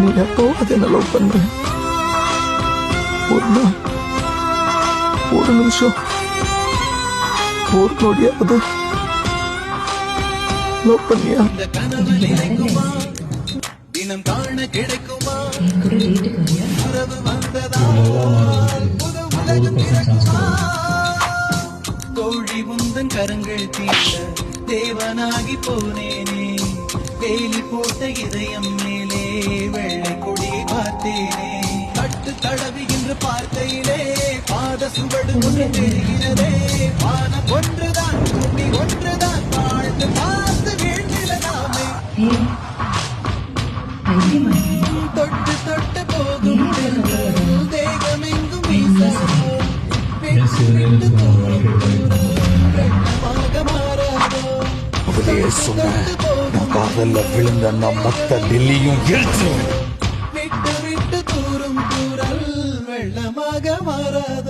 நீ எப்போவாது என்ன லவ் பண்ற? ஒரு நாள், ஒரு நிமிஷம், ஒரு நொடியாவது லவ் பண்ணியா? தினம் காண கிடைக்குமா? உறவு வந்ததால் தோழி உந்தன் கரங்கள் தீட்ட தேவனாகி போனேனே. வேலி போட்ட இதயம் மேலே வெள்ளை கொடியை பார்த்தேனே. தட்டு தடவுகின்ற பார்த்தையிலே பாத சுவடு ஒன்று தெரிகிறதே. வானம் ஒன்றுதான், பூமி ஒன்றுதான், வாழ்ந்து பார்த்து வீழ்ந்திடலாமே. தொட்டு தொட்டு போகும் தேகம் எங்கும் வீசாதோ. விட்டு வெள்ளமாக மாறாதோ. அவளையே சொன்ன நான் காதல்ல விழுந்த நான் மொத்த டெல்லியும் எழுத்து. விட்டு விட்டு தூரும் தூரல் வெள்ளமாக மாறாதோ.